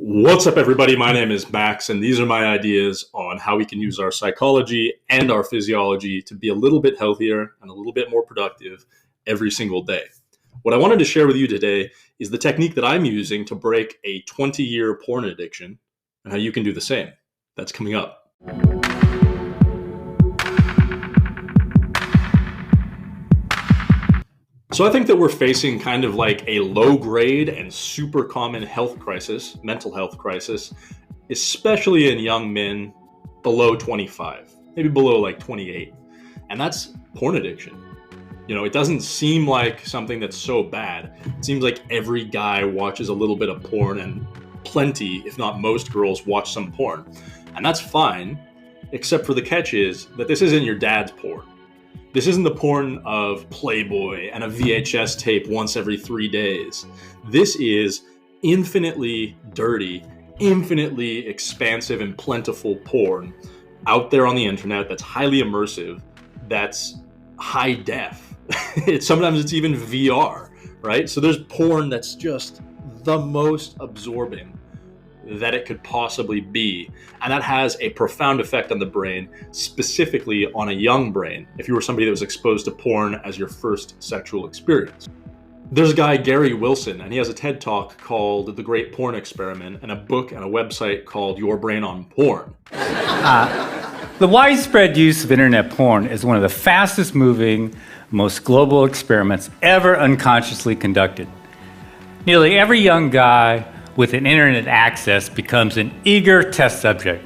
What's up, everybody? My name is Max, and these are my ideas on how we can use our psychology and our physiology to be a little bit healthier and a little bit more productive every single day. What I wanted to share with you today is the technique that I'm using to break a 20-year porn addiction and how you can do the same. That's coming up. So I think that we're facing kind of like a low grade and super common health crisis, mental health crisis, especially in young men below 25, maybe below like 28. And that's porn addiction. You know, it doesn't seem like something that's so bad. It seems like every guy watches a little bit of porn, and plenty, if not most girls, watch some porn. And that's fine, except for the catch is that this isn't your dad's porn. This isn't the porn of Playboy and a VHS tape once every 3 days. This is infinitely dirty, infinitely expansive and plentiful porn out there on the internet that's highly immersive, that's high def. Sometimes it's even VR, right? So there's porn that's just the most absorbing that it could possibly be. And that has a profound effect on the brain, specifically on a young brain, if you were somebody that was exposed to porn as your first sexual experience. There's a guy, Gary Wilson, and he has a TED Talk called The Great Porn Experiment, and a book and a website called Your Brain on Porn. The widespread use of internet porn is one of the fastest moving, most global experiments ever unconsciously conducted. Nearly every young guy with an internet access becomes an eager test subject.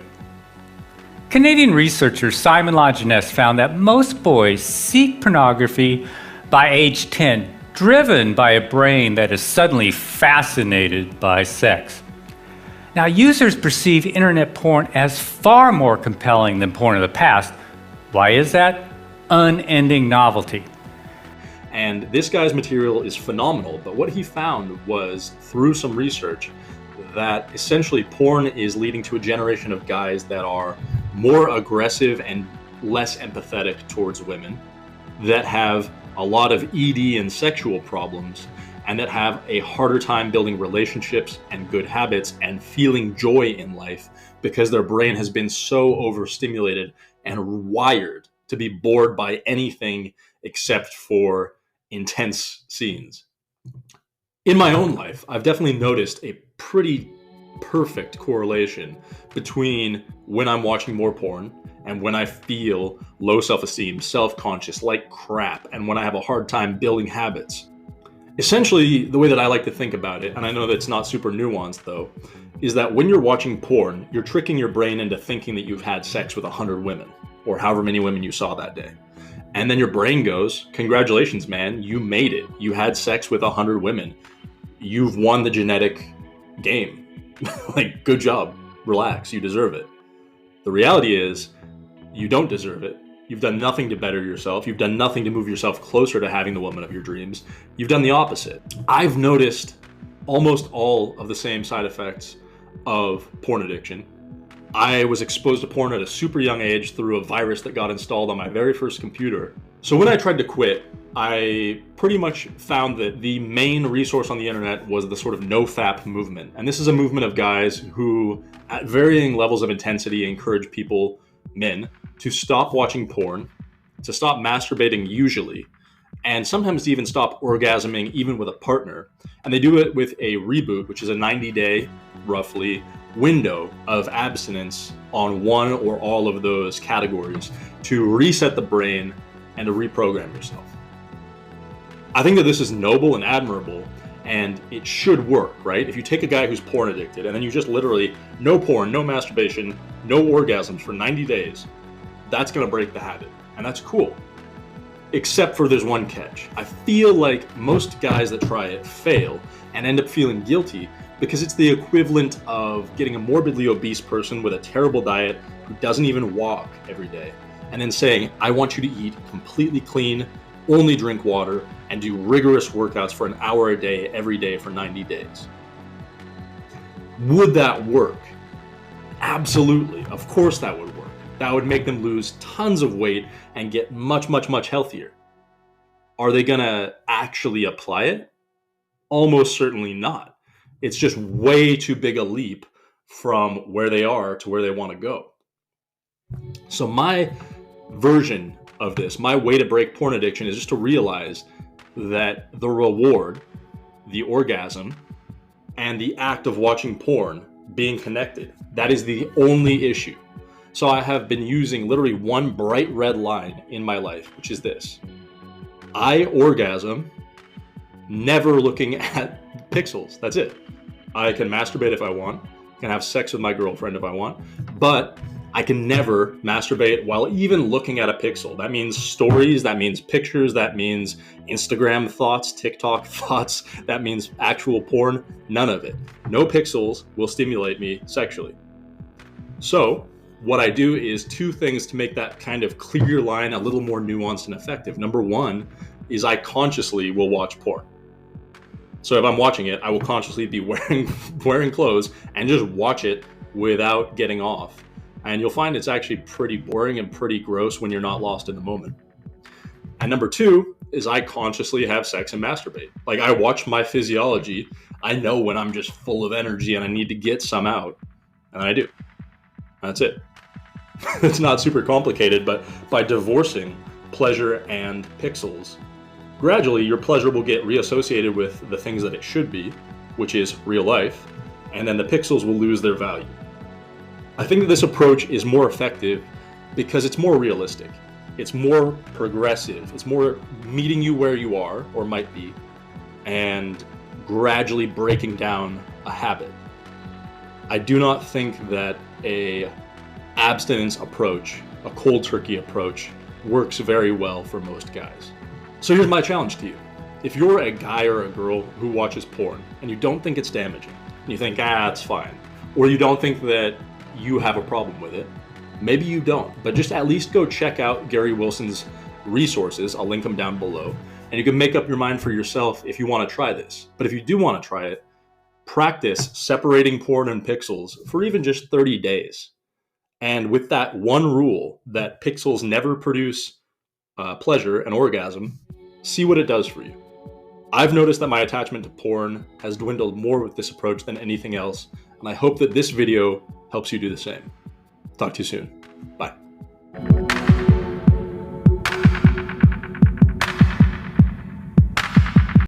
Canadian researcher Simon Lajeunesse found that most boys seek pornography by age 10, driven by a brain that is suddenly fascinated by sex. Now, users perceive internet porn as far more compelling than porn of the past. Why is that? Unending novelty. And this guy's material is phenomenal, but what he found was, through some research, that essentially porn is leading to a generation of guys that are more aggressive and less empathetic towards women, that have a lot of ED and sexual problems, and that have a harder time building relationships and good habits and feeling joy in life because their brain has been so overstimulated and wired to be bored by anything except for intense scenes. In my own life, I've definitely noticed a pretty perfect correlation between when I'm watching more porn and when I feel low self-esteem, self-conscious, like crap, and when I have a hard time building habits. Essentially, the way that I like to think about it, and I know that's not super nuanced though, is that when you're watching porn, you're tricking your brain into thinking that you've had sex with 100 women, or however many women you saw that day. And then your brain goes, congratulations, man, you made it. You had sex with 100 women. You've won the genetic game. Like, good job. Relax. You deserve it. The reality is, you don't deserve it. You've done nothing to better yourself. You've done nothing to move yourself closer to having the woman of your dreams. You've done the opposite. I've noticed almost all of the same side effects of porn addiction. I was exposed to porn at a super young age through a virus that got installed on my very first computer. So when I tried to quit, I pretty much found that the main resource on the internet was the sort of NoFap movement. And this is a movement of guys who, at varying levels of intensity, encourage people, men, to stop watching porn, to stop masturbating usually, and sometimes to even stop orgasming even with a partner. And they do it with a reboot, which is a 90-day, roughly, window of abstinence on one or all of those categories to reset the brain and to reprogram yourself. I think that this is noble and admirable, and it should work, right? If you take a guy who's porn addicted and then you just literally, no porn, no masturbation, no orgasms for 90 days, that's gonna break the habit, and that's cool. Except for there's one catch. I feel like most guys that try it fail and end up feeling guilty because it's the equivalent of getting a morbidly obese person with a terrible diet who doesn't even walk every day, and then saying, I want you to eat completely clean, only drink water, and do rigorous workouts for an hour a day, every day for 90 days. Would that work? Absolutely. Of course that would work. That would make them lose tons of weight and get much, much, much healthier. Are they gonna actually apply it? Almost certainly not. It's just way too big a leap from where they are to where they want to go. So my version of this, my way to break porn addiction, is just to realize that the reward, the orgasm, and the act of watching porn being connected, that is the only issue. So I have been using literally one bright red line in my life, which is this: I orgasm never looking at pixels. That's it. I can masturbate if I want, can have sex with my girlfriend if I want, but I can never masturbate while even looking at a pixel. That means stories, that means pictures, that means Instagram thoughts, TikTok thoughts, that means actual porn. None of it. No pixels will stimulate me sexually. So what I do is two things to make that kind of clear line a little more nuanced and effective. Number one is I consciously will watch porn. So if I'm watching it, I will consciously be wearing clothes and just watch it without getting off. And you'll find it's actually pretty boring and pretty gross when you're not lost in the moment. And number two is I consciously have sex and masturbate. Like, I watch my physiology. I know when I'm just full of energy and I need to get some out, and I do. That's it. It's not super complicated, but by divorcing pleasure and pixels, gradually your pleasure will get reassociated with the things that it should be, which is real life, and then the pixels will lose their value. I think that this approach is more effective because it's more realistic. It's more progressive. It's more meeting you where you are, or might be, and gradually breaking down a habit. I do not think that a abstinence approach, a cold turkey approach, works very well for most guys. So here's my challenge to you. If you're a guy or a girl who watches porn and you don't think it's damaging, and you think, it's fine, or you don't think that you have a problem with it, maybe you don't, but just at least go check out Gary Wilson's resources. I'll link them down below, and you can make up your mind for yourself if you want to try this. But if you do want to try it, practice separating porn and pixels for even just 30 days. And with that one rule that pixels never produce pleasure and orgasm, see what it does for you. I've noticed that my attachment to porn has dwindled more with this approach than anything else, and I hope that this video helps you do the same. Talk to you soon. Bye.